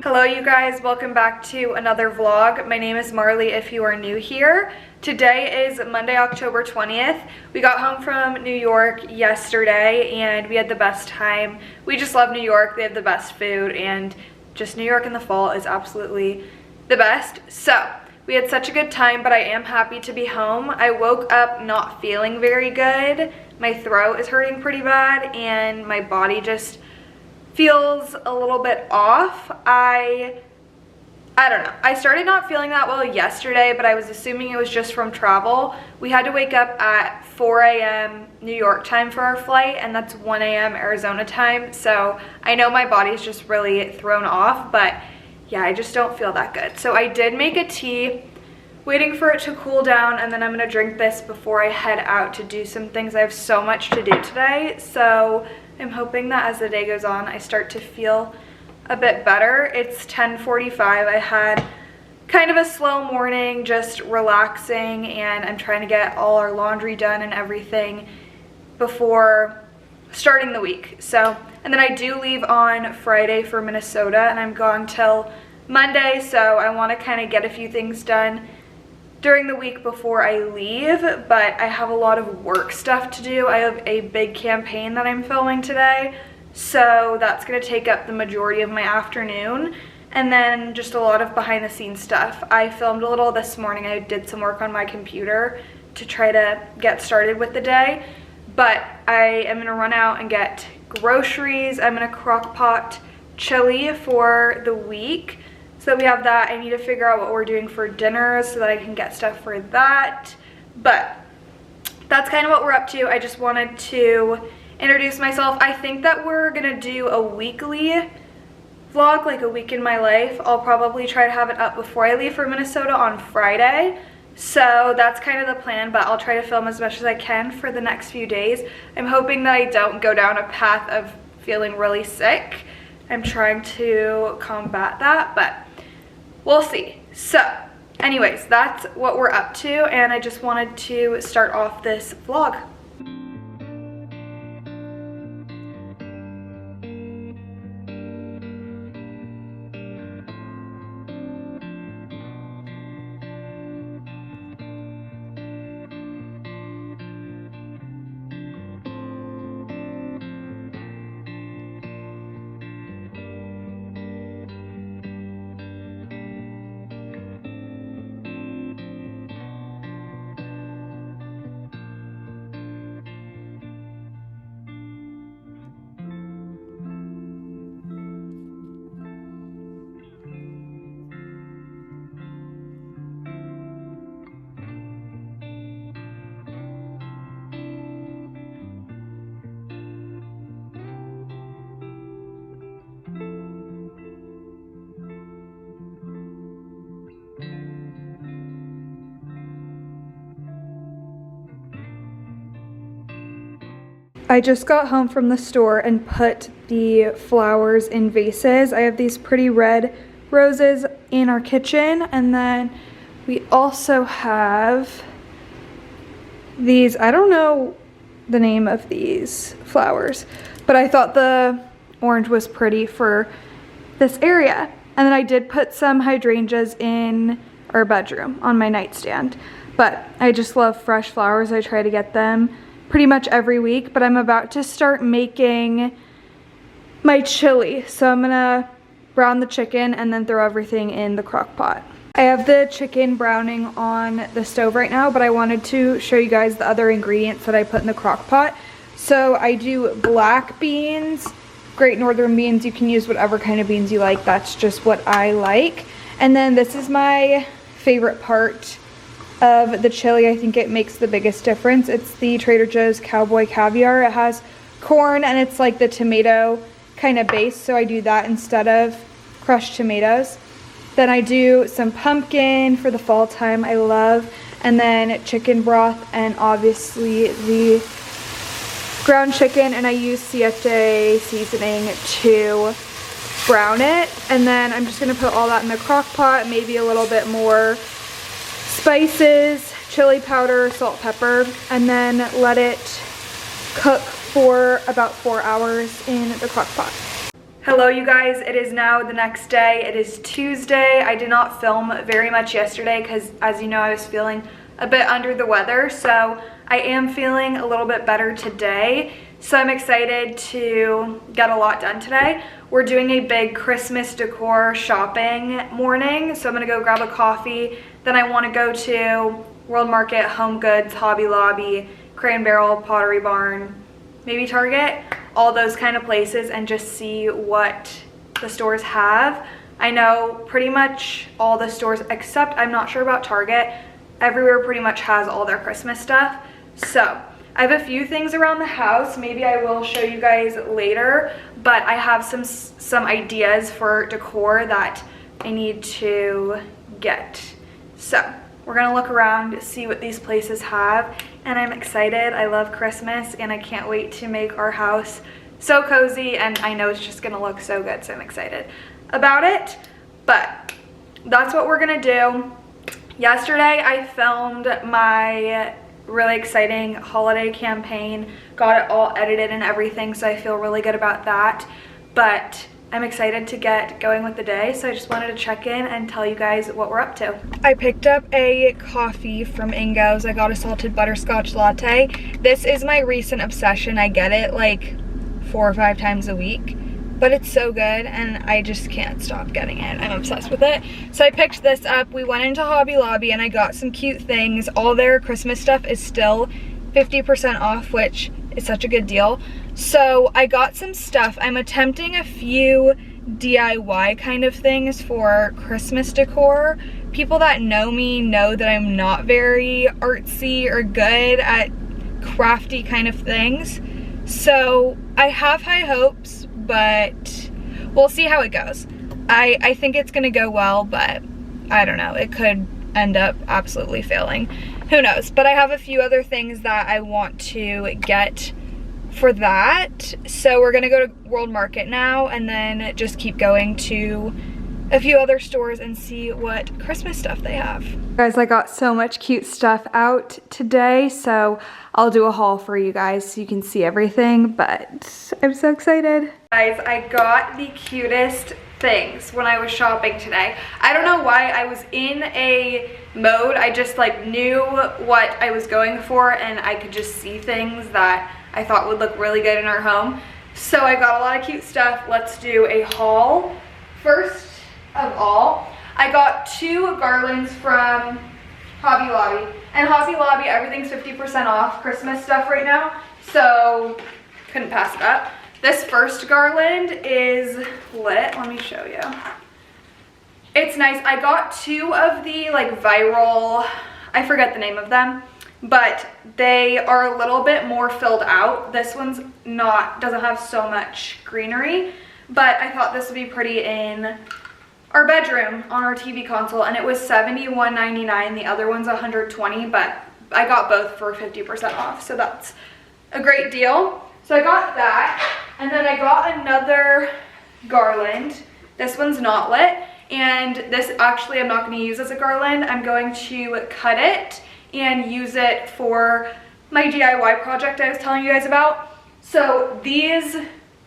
Hello you guys, welcome back to another vlog. My name is Marley if you are new here. Today is Monday, October 20th. We got home from New York yesterday and we had the best time. We just love New York, they have the best food, and just New York in the fall is absolutely the best. So we had such a good time, but I am happy to be home. I woke up not feeling very good. My throat is hurting pretty bad and my body just feels a little bit off. I don't know. I started not feeling that well yesterday, but I was assuming it was just from travel. We had to wake up at 4 a.m. New York time for our flight, and that's 1 a.m. Arizona time. So I know my body's just really thrown off, but yeah, I just don't feel that good. So I did make a tea, waiting for it to cool down, and then I'm gonna drink this before I head out to do some things. I have so much to do today, so I'm hoping that as the day goes on, I start to feel a bit better. It's 10:45. I had kind of a slow morning, just relaxing, and I'm trying to get all our laundry done and everything before starting the week. So, and then I do leave on Friday for Minnesota, and I'm gone till Monday, so I want to kind of get a few things done during the week before I leave, but I have a lot of work stuff to do. I have a big campaign that I'm filming today, so that's going to take up the majority of my afternoon, and then just a lot of behind the scenes stuff. I filmed a little this morning. I did some work on my computer to try to get started with the day, but I am going to run out and get groceries. I'm going to crock pot chili for the week. So we have that. I need to figure out what we're doing for dinner so that I can get stuff for that. But that's kind of what we're up to. I just wanted to introduce myself. I think that we're gonna do a weekly vlog, like a week in my life. I'll probably try to have it up before I leave for Minnesota on Friday. So that's kind of the plan, but I'll try to film as much as I can for the next few days. I'm hoping that I don't go down a path of feeling really sick. I'm trying to combat that, but we'll see. So anyways, that's what we're up to, and I just wanted to start off this vlog. I just got home from the store and put the flowers in vases. I have these pretty red roses in our kitchen, and then we also have these, I don't know the name of these flowers, but I thought the orange was pretty for this area. And then I did put some hydrangeas in our bedroom on my nightstand, but I just love fresh flowers. I try to get them pretty much every week, but I'm about to start making my chili. So I'm gonna brown the chicken and then throw everything in the crock pot. I have the chicken browning on the stove right now, but I wanted to show you guys the other ingredients that I put in the crock pot. So I do black beans, Great Northern beans. You can use whatever kind of beans you like. That's just what I like. And then this is my favorite part of the chili. I think it makes the biggest difference. It's the Trader Joe's Cowboy Caviar. It has corn and it's like the tomato kind of base, so I do that instead of crushed tomatoes. Then I do some pumpkin for the fall time, I love, and then chicken broth and obviously the ground chicken, and I use siete seasoning to brown it. And then I'm just gonna put all that in the crock pot, maybe a little bit more spices, chili powder, salt, pepper, and then let it cook for about 4 hours in the crock pot. Hello you guys, it is now the next day. It is Tuesday. I did not film very much yesterday because, as you know, I was feeling a bit under the weather, so I am feeling a little bit better today. So I'm excited to get a lot done today. We're doing a big Christmas decor shopping morning, so I'm gonna go grab a coffee. Then I wanna go to World Market, Home Goods, Hobby Lobby, Crate & Barrel, Pottery Barn, maybe Target, all those kind of places, and just see what the stores have. I know pretty much all the stores, except I'm not sure about Target. Everywhere pretty much has all their Christmas stuff. So I have a few things around the house. Maybe I will show you guys later, but I have some ideas for decor that I need to get. So we're gonna look around, see what these places have, and I'm excited. I love Christmas and I can't wait to make our house so cozy, and I know it's just gonna look so good, so I'm excited about it. But that's what we're gonna do. Yesterday I filmed my really exciting holiday campaign, got it all edited and everything, so I feel really good about that. But I'm excited to get going with the day, so I just wanted to check in and tell you guys what we're up to. I picked up a coffee from Ingo's. I got a salted butterscotch latte. This is my recent obsession. I get it like 4 or 5 times a week, but it's so good and I just can't stop getting it. I'm obsessed with it. So I picked this up. We went into Hobby Lobby and I got some cute things. All their Christmas stuff is still 50% off, which is such a good deal. So I got some stuff. I'm attempting a few DIY kind of things for Christmas decor. People that know me know that I'm not very artsy or good at crafty kind of things. So I have high hopes, but we'll see how it goes. I think it's gonna go well, but I don't know. It could end up absolutely failing. Who knows? But I have a few other things that I want to get for that. So we're gonna go to World Market now and then just keep going to a few other stores and see what Christmas stuff they have. Guys, I got so much cute stuff out today, so I'll do a haul for you guys so you can see everything, but I'm so excited. Guys, I got the cutest things when I was shopping today. I don't know why. I was in a mode, I just like knew what I was going for and I could just see things that I thought would look really good in our home. So I got a lot of cute stuff. Let's do a haul. First of all, I got 2 garlands from Hobby Lobby. And Hobby Lobby, everything's 50% off Christmas stuff right now, so couldn't pass it up. This first garland is lit. Let me show you. It's nice. I got 2 of the like viral, I forget the name of them, but they are a little bit more filled out. This one's doesn't have so much greenery, but I thought this would be pretty in our bedroom on our TV console, and it was $71.99. The other one's $120, but I got both for 50% off, so that's a great deal. So I got that, and then I got another garland. This one's not lit, and this actually I'm not going to use as a garland. I'm going to cut it and use it for my DIY project I was telling you guys about. So these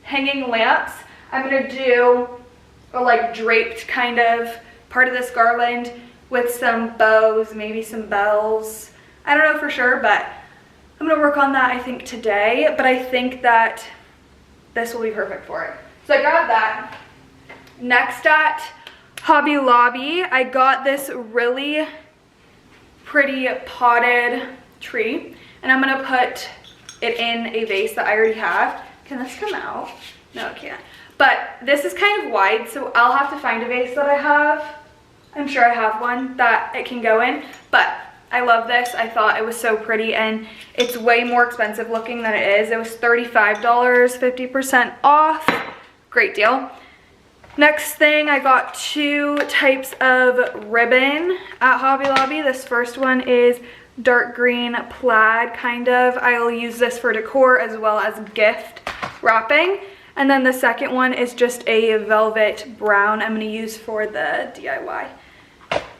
hanging lamps, I'm going to do a like draped kind of part of this garland with some bows, maybe some bells. I don't know for sure, but I'm gonna work on that I think today, but I think that this will be perfect for it. So I got that. Next at Hobby Lobby, I got this really pretty potted tree, and I'm gonna put it in a vase that I already have. Can this come out? No, it can't. But this is kind of wide, so I'll have to find a vase that I have. I'm sure I have one that it can go in, but I love this. I thought it was so pretty, and it's way more expensive looking than it is. It was $35, 50% off. Great deal. Next thing, I got 2 types of ribbon at Hobby Lobby. This first one is dark green plaid kind of. I'll use this for decor as well as gift wrapping. And then the second one is just a velvet brown I'm going to use for the DIY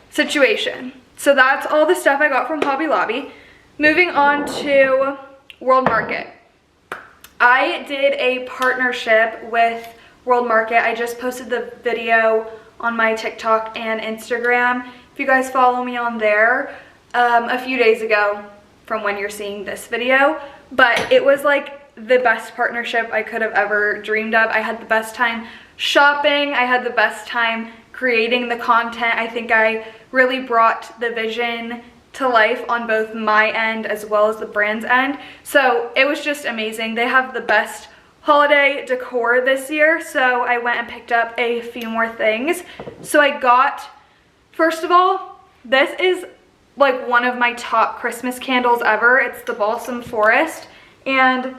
situation. So that's all the stuff I got from Hobby Lobby. Moving on to World Market. I did a partnership with World Market. I just posted the video on my TikTok and Instagram. If you guys follow me on there, a few days ago from when you're seeing this video, but it was like the best partnership I could have ever dreamed of. I had the best time shopping. I had the best time creating the content. I think I really brought the vision to life on both my end as well as the brand's end. So it was just amazing. They have the best holiday decor this year, so I went and picked up a few more things. So I got, first of all, this is like one of my top Christmas candles ever. It's the Balsam Forest, and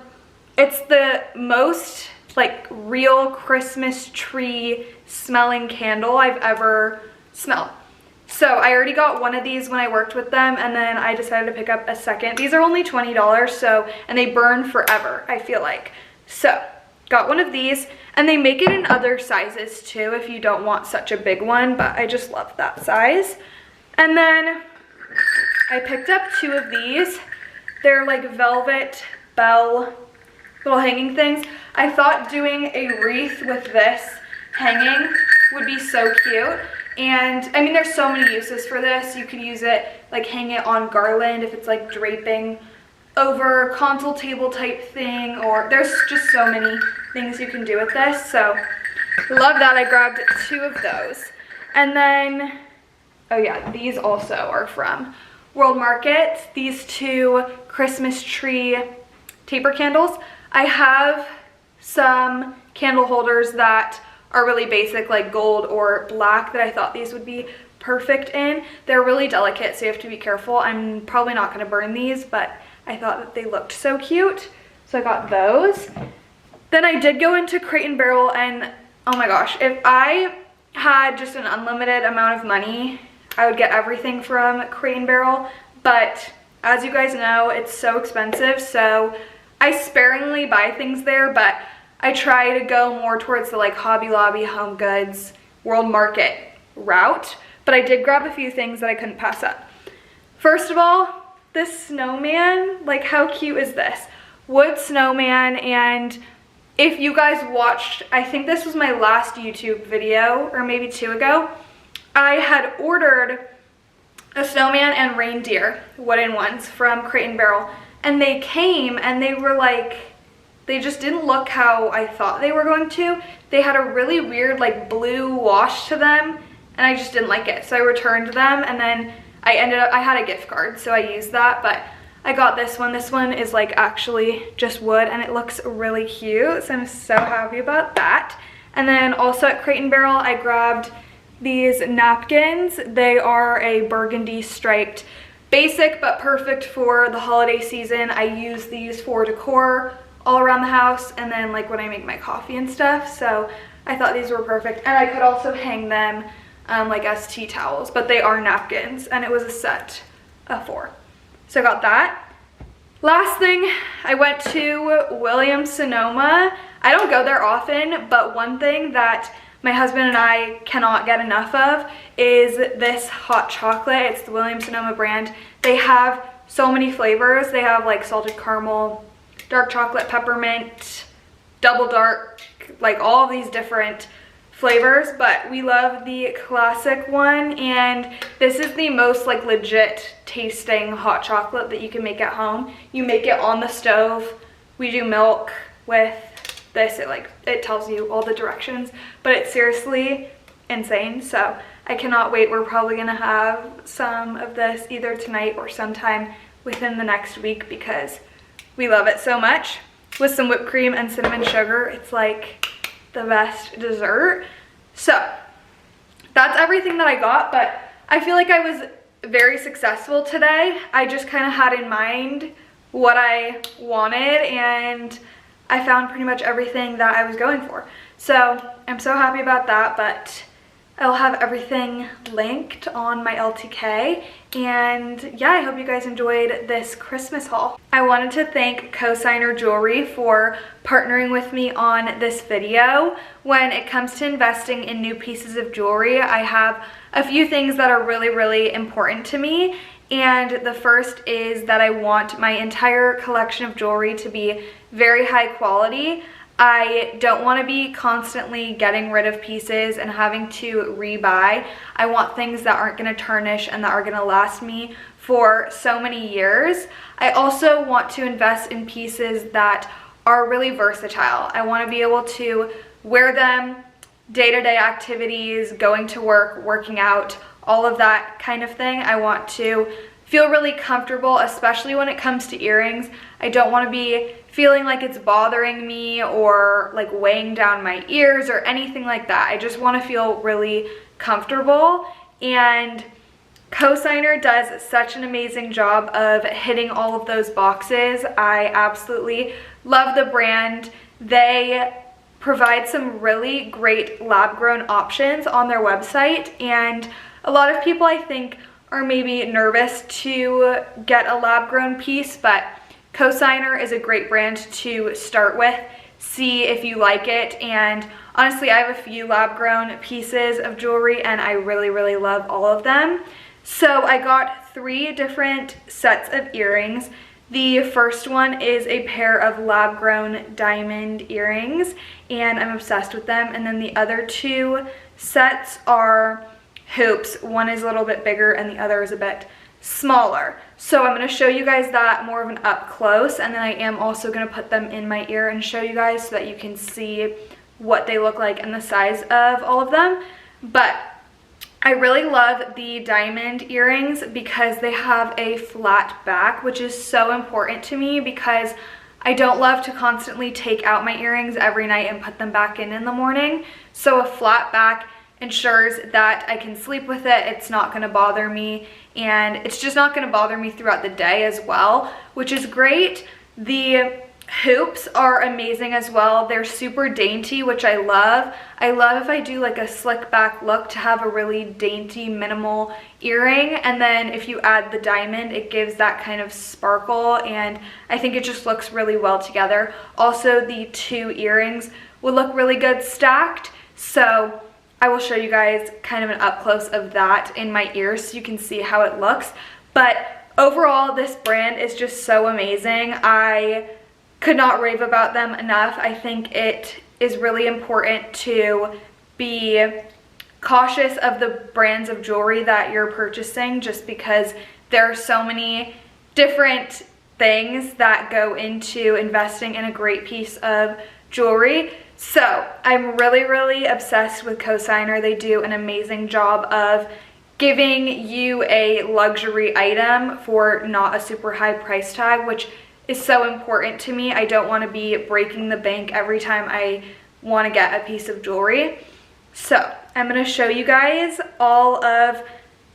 it's the most like real Christmas tree smelling candle I've ever smelled. So I already got one of these when I worked with them, and then I decided to pick up a second. These are only $20, so, and they burn forever, I feel like. So got one of these, and they make it in other sizes too if you don't want such a big one, but I just love that size. And then I picked up two of these. They're like velvet bell little hanging things. I thought doing a wreath with this hanging would be so cute. And I mean, there's so many uses for this. You could use it, like hang it on garland if it's like draping over console table type thing, or there's just so many things you can do with this. So love that. I grabbed two of those. And then, oh yeah, these also are from World Market. These two Christmas tree taper candles. I have some candle holders that are really basic, like gold or black, that I thought these would be perfect in. They're really delicate, so you have to be careful. I'm probably not going to burn these, but I thought that they looked so cute, so I got those. Then I did go into Crate & Barrel, and oh my gosh, if I had just an unlimited amount of money, I would get everything from Crate & Barrel, but as you guys know, it's so expensive, so I sparingly buy things there, but I try to go more towards the like Hobby Lobby, Home Goods, World Market route, but I did grab a few things that I couldn't pass up. First of all, this snowman, like how cute is this? Wood snowman, and if you guys watched, I think this was my last YouTube video, or maybe two ago, I had ordered a snowman and reindeer, wooden ones, from Crate & Barrel, and they came and they were like, they just didn't look how I thought they were going to. They had a really weird like blue wash to them, and I just didn't like it. So I returned them, and then I had a gift card, so I used that, but I got this one. This one is like actually just wood, and it looks really cute, so I'm so happy about that. And then also at Crate & Barrel, I grabbed these napkins. They are a burgundy striped, basic but perfect for the holiday season. I use these for decor all around the house, and then like when I make my coffee and stuff, so I thought these were perfect. And I could also hang them like as tea towels, but they are napkins, and it was a set of 4. So I got that. Last thing, I went to Williams-Sonoma. I don't go there often, but one thing that my husband and I cannot get enough of is this hot chocolate. It's the Williams-Sonoma brand. They have so many flavors. They have like salted caramel, dark chocolate, peppermint, double dark, like all of these different flavors, but we love the classic one, and this is the most like legit tasting hot chocolate that you can make at home. You make it on the stove. We do milk with this. It tells you all the directions, but it's seriously insane. So I cannot wait. We're probably gonna have some of this either tonight or sometime within the next week because we love it so much. With some whipped cream and cinnamon sugar, it's like the best dessert. So that's everything that I got, but I feel like I was very successful today. I just kind of had in mind what I wanted, and I found pretty much everything that I was going for. So I'm so happy about that, but I'll have everything linked on my LTK. And yeah, I hope you guys enjoyed this Christmas haul. I wanted to thank Kosiner Jewelry for partnering with me on this video. When it comes to investing in new pieces of jewelry, I have a few things that are really, really important to me. And the first is that I want my entire collection of jewelry to be very high quality. I don't want to be constantly getting rid of pieces and having to rebuy. I want things that aren't going to tarnish and that are going to last me for so many years. I also want to invest in pieces that are really versatile. I want to be able to wear them day-to-day activities, going to work, working out, all of that kind of thing. I want to feel really comfortable, especially when it comes to earrings. I don't want to be feeling like it's bothering me or like weighing down my ears or anything like that. I just want to feel really comfortable, and Kosiner does such an amazing job of hitting all of those boxes. I absolutely love the brand. They provide some really great lab-grown options on their website, and a lot of people, I think, are maybe nervous to get a lab-grown piece, but Kosiner is a great brand to start with. See if you like it, and honestly, I have a few lab-grown pieces of jewelry, and I really love all of them. So I got 3 different sets of earrings. The first one is a pair of lab-grown diamond earrings, and I'm obsessed with them. And then the other 2 sets are hoops. One is a little bit bigger and the other is a bit smaller. So I'm going to show you guys that more of an up close, and then I am also going to put them in my ear and show you guys so that you can see what they look like and the size of all of them. But I really love the diamond earrings because they have a flat back, which is so important to me because I don't love to constantly take out my earrings every night and put them back in the morning. So a flat back ensures that I can sleep with it, it's not going to bother me, and it's just not going to bother me throughout the day as well, which is great. The hoops are amazing as well. They're super dainty, which I love. I love if I do like a slick back look to have a really dainty minimal earring, and then if you add the diamond, it gives that kind of sparkle, and I think it just looks really well together. Also, the 2 earrings will look really good stacked, so I will show you guys kind of an up close of that in my ears so you can see how it looks. But overall, this brand is just so amazing. I could not rave about them enough. I think it is really important to be cautious of the brands of jewelry that you're purchasing, just because there are so many different things that go into investing in a great piece of jewelry. So I'm really obsessed with Kosiner. They do an amazing job of giving you a luxury item for not a super high price tag, which is so important to me. I don't want to be breaking the bank every time I want to get a piece of jewelry. So I'm going to show you guys all of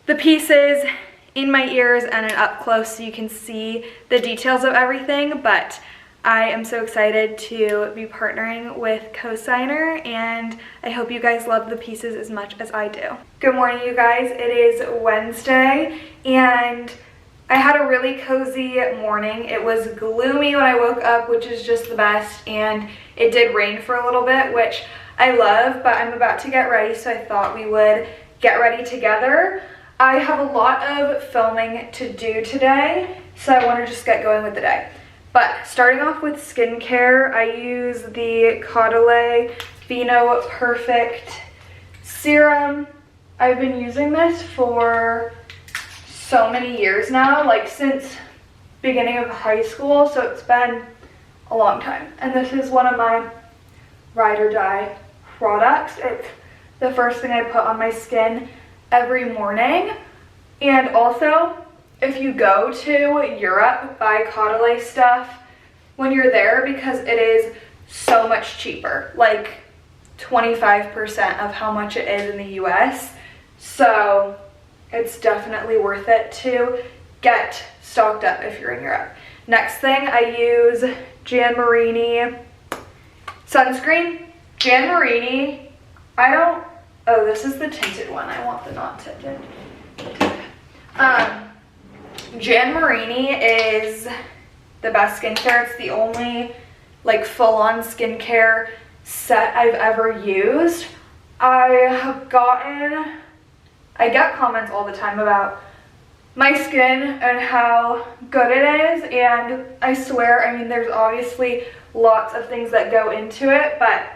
the pieces in my ears and an up close so you can see the details of everything. But I am so excited to be partnering with Kosiner, and I hope you guys love the pieces as much as I do. Good morning, you guys. It is Wednesday, and I had a really cozy morning. It was gloomy when I woke up, which is just the best, and it did rain for a little bit, which I love, but I'm about to get ready, so I thought we would get ready together. I have a lot of filming to do today, so I want to just get going with the day. But starting off with skincare, I use the Kosiner Jewelry Perfect Serum. I've been using this for so many years now, like since beginning of high school, so it's been a long time. And this is one of my ride or die products. It's the first thing I put on my skin every morning. And also, if you go to Europe, buy Kosiner stuff when you're there because it is so much cheaper, like 25% of how much it is in the US. So it's definitely worth it to get stocked up if you're in Europe. Next thing, I use Jan Marini sunscreen. Jan Marini, oh, this is the tinted one. I want the not tinted. Jan Marini is the best skincare. It's the only like full-on skincare set I've ever used. I get comments all the time about my skin and how good it is, and I swear, I mean, there's obviously lots of things that go into it, but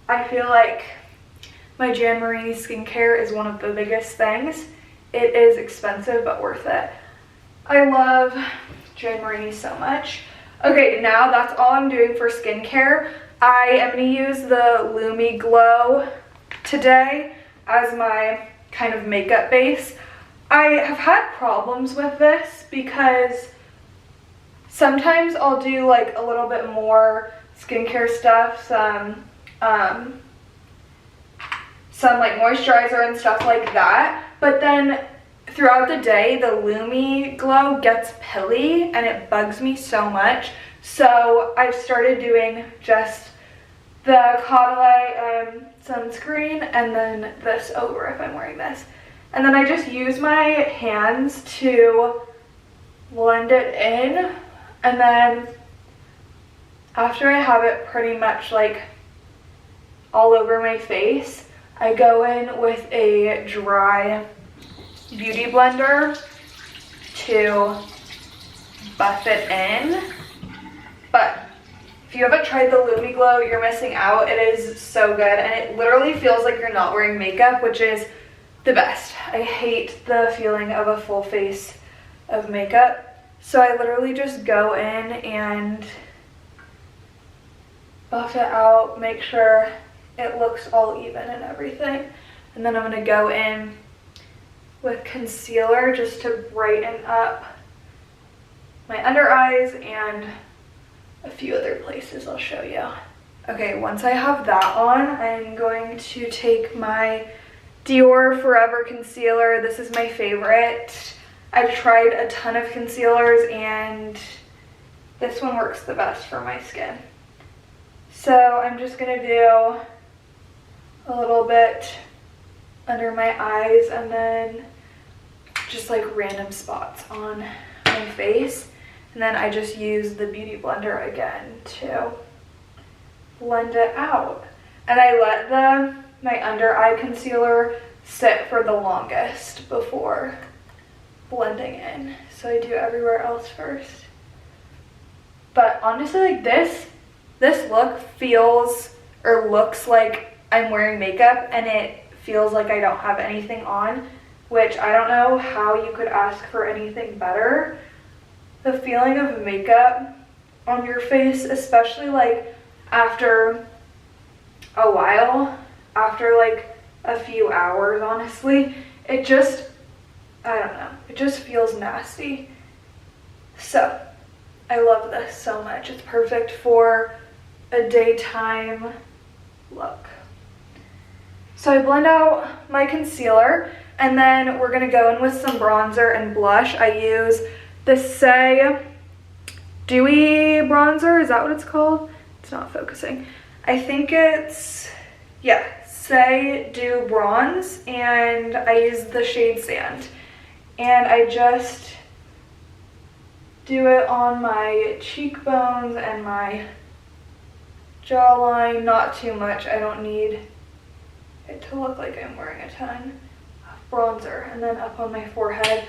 I feel like my Jan Marini skincare is one of the biggest things. It is expensive, but worth it. I love Jan Marini so much. Okay, now that's all I'm doing for skincare. I am going to use the Lumi Glow today as my kind of makeup base. I have had problems with this because sometimes I'll do like a little bit more skincare stuff, some like moisturizer and stuff like that, but then throughout the day the Lumi Glow gets pilly and it bugs me so much. So I've started doing just the Caudalie sunscreen and then this over if I'm wearing this. And then I just use my hands to blend it in, and then after I have it pretty much like all over my face, I go in with a dry beauty blender to buff it in. But if you haven't tried the Lumi Glow, you're missing out. It is so good, and it literally feels like you're not wearing makeup, which is the best. I hate the feeling of a full face of makeup. So I literally just go in and buff it out, make sure it looks all even and everything. And then I'm gonna go in with concealer just to brighten up my under eyes and a few other places I'll show you. Okay, once I have that on, I'm going to take my Dior Forever concealer. This is my favorite. I've tried a ton of concealers and this one works the best for my skin. So I'm just gonna do a little bit under my eyes and then just like random spots on my face. And then I just use the Beauty Blender again to blend it out. And I let my under eye concealer sit for the longest before blending in. So I do everywhere else first. But honestly, like this look feels or looks like I'm wearing makeup, and it feels like I don't have anything on, which I don't know how you could ask for anything better. The feeling of makeup on your face, especially like after a while, after like a few hours, honestly, it just, I don't know, it just feels nasty. So I love this so much. It's perfect for a daytime look. So I blend out my concealer, and then we're gonna go in with some bronzer and blush. I use the Say Dewy bronzer, is that what it's called? It's not focusing. I think it's, yeah, Say Dew Bronze, and I use the shade Sand. And I just do it on my cheekbones and my jawline, not too much. I don't need it to look like I'm wearing a ton of bronzer. And then up on my forehead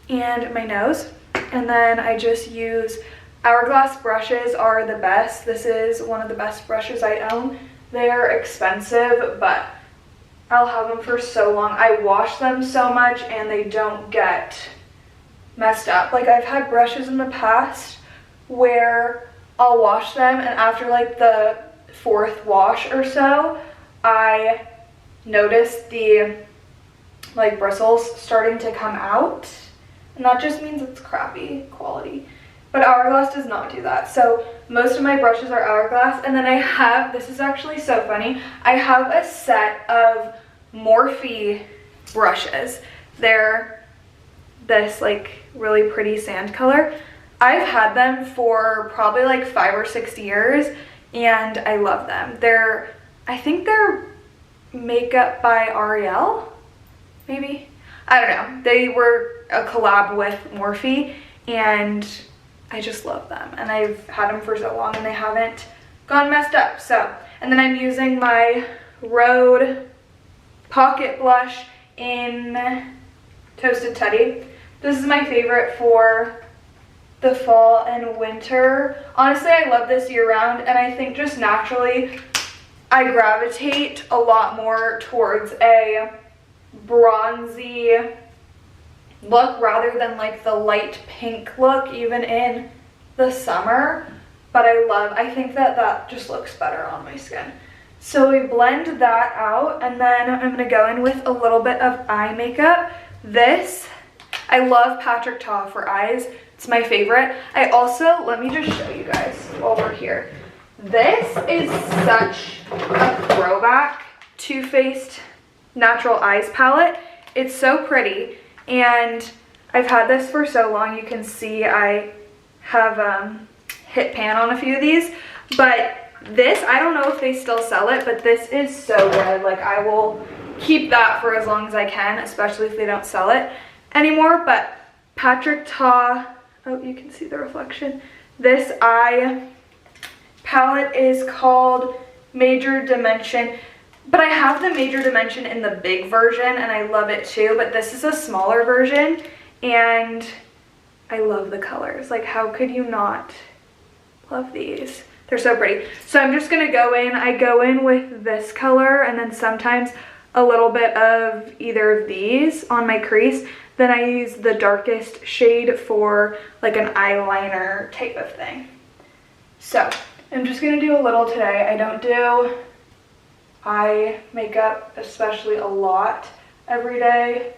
and my nose. And then I just use Hourglass brushes are the best. This is one of the best brushes I own. They're expensive, but I'll have them for so long. I wash them so much and they don't get messed up. Like I've had brushes in the past where I'll wash them, and after like the 4th wash or so, I notice the like bristles starting to come out, and that just means it's crappy quality. But Hourglass does not do that. So most of my brushes are Hourglass, and then I have, this is actually so funny, I have a set of Morphe brushes. They're this like really pretty sand color. I've had them for probably like 5 or 6 years, and I love them. I think they're makeup by Ariel, maybe? I don't know. They were a collab with Morphe, and I just love them. And I've had them for so long and they haven't gone messed up. So, and then I'm using my Rhode Pocket Blush in Toasted Teddy. This is my favorite for the fall and winter. Honestly, I love this year round, and I think just naturally I gravitate a lot more towards a bronzy look rather than like the light pink look even in the summer. But I think that just looks better on my skin. So we blend that out, and then I'm gonna go in with a little bit of eye makeup. I love Patrick Ta for eyes. It's my favorite. I also, let me just show you guys while we're here. This is such a throwback Too Faced Natural Eyes palette. It's so pretty, and I've had this for so long. You can see I have hit pan on a few of these, but this, I don't know if they still sell it, but this is so good. Like, I will keep that for as long as I can, especially if they don't sell it anymore. But Patrick Ta, oh, you can see the reflection. This eye palette is called Major Dimension, but I have the Major Dimension in the big version, and I love it too, but this is a smaller version, and I love the colors. Like, how could you not love these? They're so pretty. So I'm just gonna go in. I go in with this color, and then sometimes a little bit of either of these on my crease. Then I use the darkest shade for like an eyeliner type of thing. So I'm just gonna do a little today. I don't do eye makeup, especially a lot every day.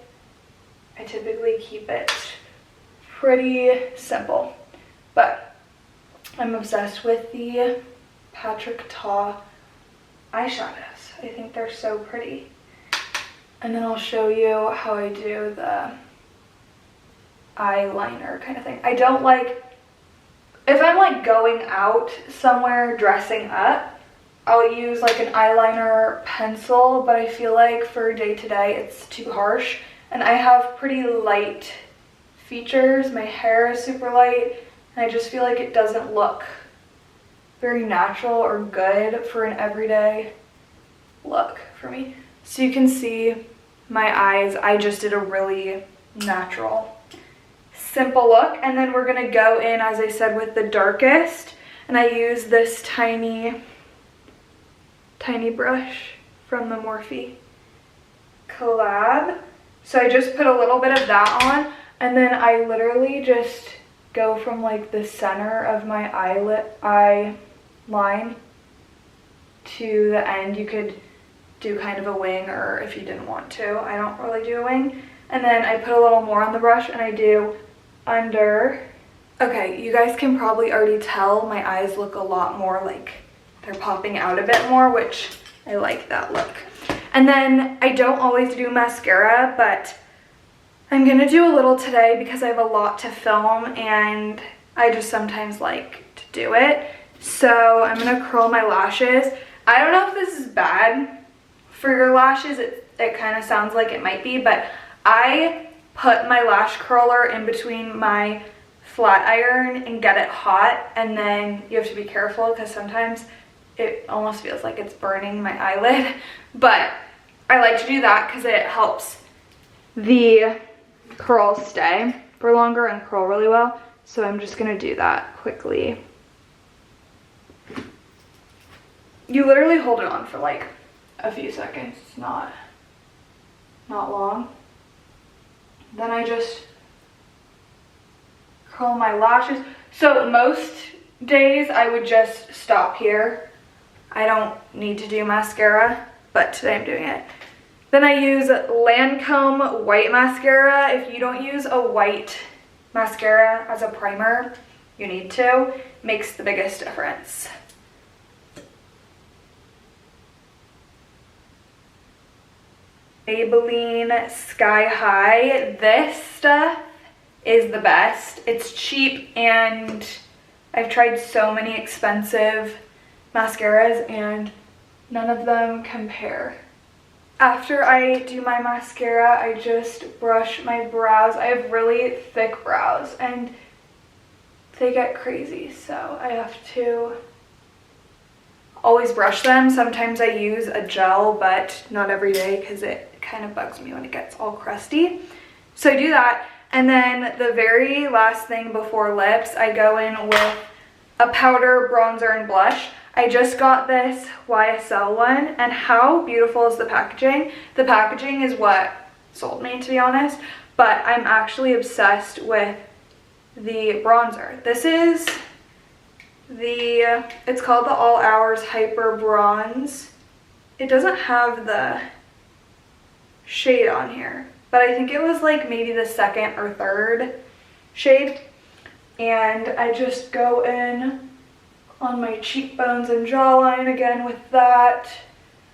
I typically keep it pretty simple, but I'm obsessed with the Patrick Ta eyeshadows. I think they're so pretty. And then I'll show you how I do the eyeliner kind of thing. I don't like, if I'm like going out somewhere dressing up, I'll use like an eyeliner pencil, but I feel like for day to day it's too harsh. And I have pretty light features. My hair is super light, and I just feel like it doesn't look very natural or good for an everyday look for me. So you can see my eyes, I just did a really natural, simple look. And then we're gonna go in, as I said, with the darkest, and I use this tiny brush from the Morphe collab. So I just put a little bit of that on, and then I literally just go from like the center of my eye line to the end. You could do kind of a wing, or if you didn't want to. I don't really do a wing. And then I put a little more on the brush, and I do under. Okay, you guys can probably already tell my eyes look a lot more like they're popping out a bit more, which I like that look. And then I don't always do mascara, but I'm gonna do a little today because I have a lot to film, and I just sometimes like to do it. So I'm gonna curl my lashes. I don't know if this is bad for your lashes. It kind of sounds like it might be, but I put my lash curler in between my flat iron and get it hot, and then you have to be careful because sometimes it almost feels like it's burning my eyelid. But I like to do that because it helps the curls stay for longer and curl really well. So I'm just gonna do that quickly. You literally hold it on for like a few seconds. It's not long. Then I just curl my lashes. So most days I would just stop here. I don't need to do mascara, but today I'm doing it. Then I use Lancome white mascara. If you don't use a white mascara as a primer, you need to. Makes the biggest difference. Maybelline Sky High. This stuff is the best. It's cheap, and I've tried so many expensive mascaras and none of them compare. After I do my mascara, I just brush my brows. I have really thick brows and they get crazy, so I have to always brush them. Sometimes I use a gel, but not every day because it kind of bugs me when it gets all crusty. So I do that, And then the very last thing before lips, I go in with a powder, bronzer, and blush. I just got this YSL one, and how beautiful is the packaging? The packaging is what sold me, to be honest, but I'm actually obsessed with the bronzer. This is it's called the All Hours Hyper Bronze. It doesn't have the shade on here, but I think it was like maybe the second or third shade. And I just go in on my cheekbones and jawline again with that,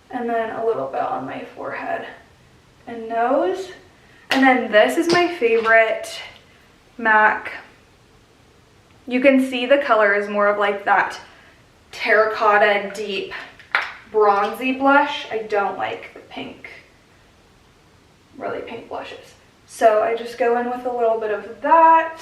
and then a little bit on my forehead and nose. And then this is my favorite MAC. You can see the color is more of like that terracotta deep bronzy blush. I don't like the pink, really pink blushes. So I just go in with a little bit of that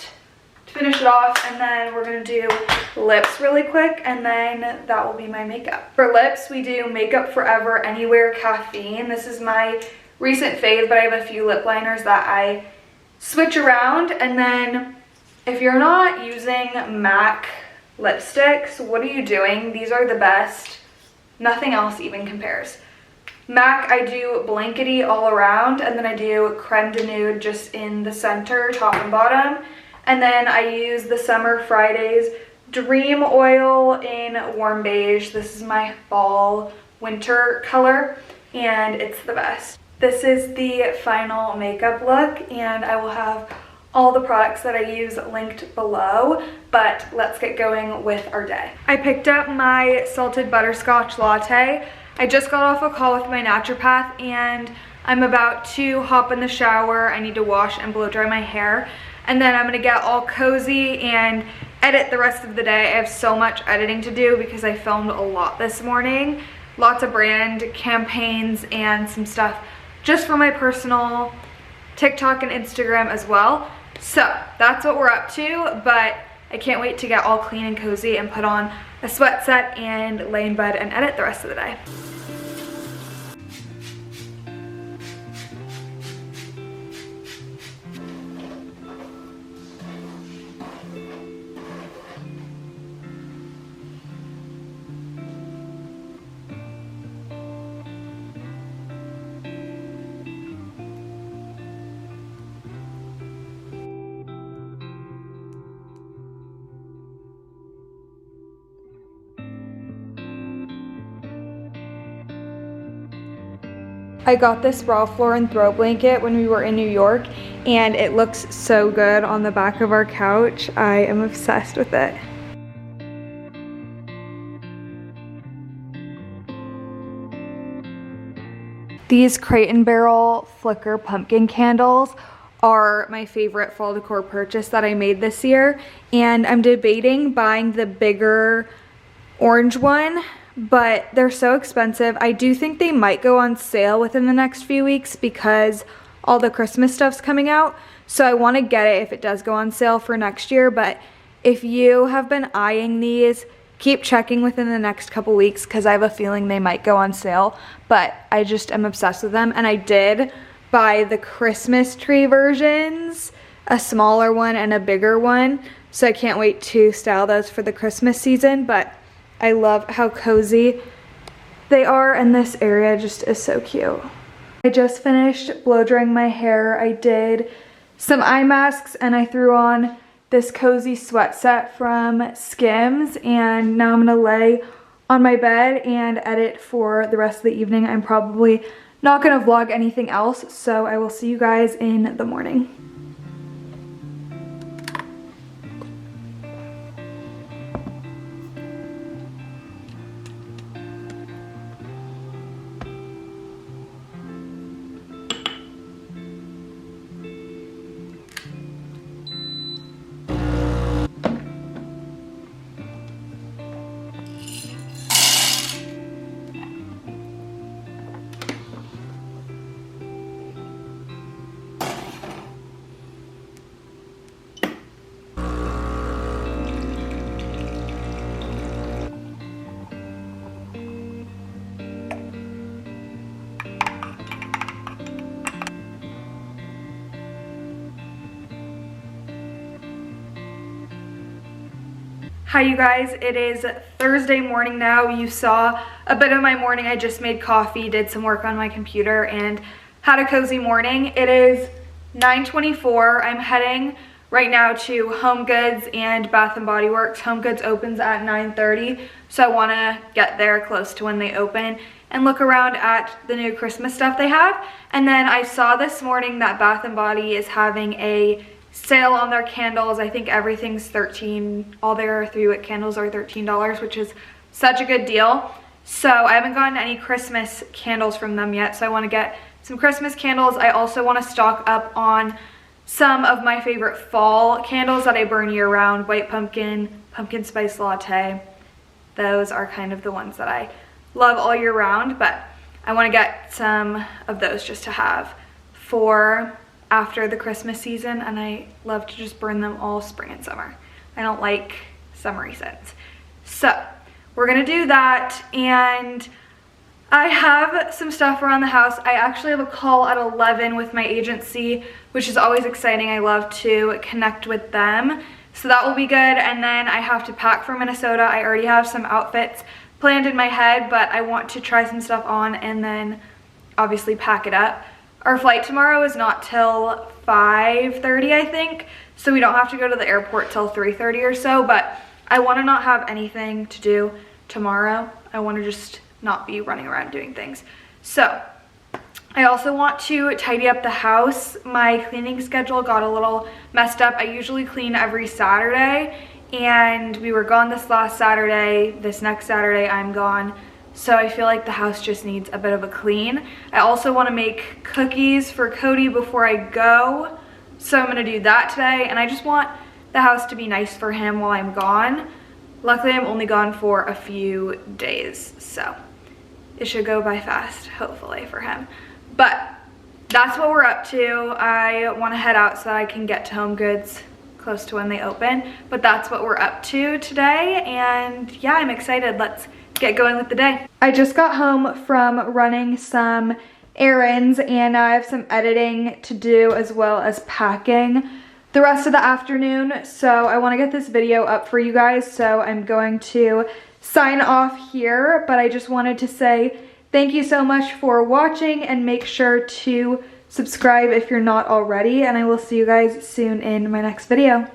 to finish it off, and then we're gonna do lips really quick, and then that will be my makeup. For lips, we do Makeup Forever Anywhere Caffeine. This is my recent fave, but I have a few lip liners that I switch around. And then if you're not using MAC lipsticks, what are you doing? These are the best. Nothing else even compares. MAC, I do Blankety all around, and then I do Creme de Nude just in the center, top and bottom. And then I use the Summer Fridays Dream Oil in Warm Beige. This is my fall winter color, and it's the best. This is the final makeup look, and I will have all the products that I use linked below, but let's get going with our day. I picked up my salted butterscotch latte. I just got off a call with my naturopath, and I'm about to hop in the shower. I need to wash and blow dry my hair, and then I'm gonna get all cozy and edit the rest of the day. I have so much editing to do because I filmed a lot this morning. Lots of brand campaigns and some stuff just for my personal TikTok and Instagram as well. So that's what we're up to, but I can't wait to get all clean and cozy and put on a sweat set and lay in bed and edit the rest of the day. I got this Ralph Lauren throw blanket when we were in New York, and it looks so good on the back of our couch. I am obsessed with it. These Crate & Barrel Flicker pumpkin candles are my favorite fall decor purchase that I made this year, and I'm debating buying the bigger orange one, but they're so expensive. I do think they might go on sale within the next few weeks because all the Christmas stuff's coming out. So I want to get it if it does go on sale for next year. But if you have been eyeing these, keep checking within the next couple weeks because I have a feeling they might go on sale. But I just am obsessed with them. And I did buy the Christmas tree versions, a smaller one and a bigger one. So I can't wait to style those for the Christmas season. But I love how cozy they are, and this area just is so cute. I just finished blow drying my hair. I did some eye masks, and I threw on this cozy sweat set from Skims, and now I'm gonna lay on my bed and edit for the rest of the evening. I'm probably not gonna vlog anything else, so I will see you guys in the morning. Hi you guys, it is Thursday morning now. You saw a bit of my morning. I just made coffee, did some work on my computer, and had a cozy morning. It is 9:24. I'm heading right now to Home Goods and Bath & Body Works. Home Goods opens at 9:30, so I want to get there close to when they open and look around at the new Christmas stuff they have. And then I saw this morning that Bath & Body is having a sale on their candles. I think everything's $13. All their 3-wick candles are $13, which is such a good deal. So I haven't gotten any Christmas candles from them yet, so I want to get some Christmas candles. I also want to stock up on some of my favorite fall candles that I burn year round. White pumpkin, pumpkin spice latte. Those are kind of the ones that I love all year round, but I want to get some of those just to have for after the Christmas season, and I love to just burn them all spring and summer. I don't like summery scents. So we're gonna do that, and I have some stuff around the house. I actually have a call at 11 with my agency, which is always exciting. I love to connect with them. So that will be good. And then I have to pack for Minnesota. I already have some outfits planned in my head, but I want to try some stuff on and then obviously pack it up. Our flight tomorrow is not till 5:30, I think, so we don't have to go to the airport till 3:30 or so, but I want to not have anything to do tomorrow. I want to just not be running around doing things. So I also want to tidy up the house. My cleaning schedule got a little messed up. I usually clean every Saturday, and we were gone this last Saturday. This next Saturday I'm gone. So I feel like the house just needs a bit of a clean. I also want to make cookies for Cody before I go. So I'm going to do that today. And I just want the house to be nice for him while I'm gone. Luckily, I'm only gone for a few days, so it should go by fast, hopefully, for him. But that's what we're up to. I want to head out so that I can get to Home Goods close to when they open. But that's what we're up to today. And yeah, I'm excited. Let's get going with the day. I just got home from running some errands, and I have some editing to do as well as packing the rest of the afternoon. So I want to get this video up for you guys, so I'm going to sign off here. But I just wanted to say thank you so much for watching, and make sure to subscribe if you're not already, and I will see you guys soon in my next video.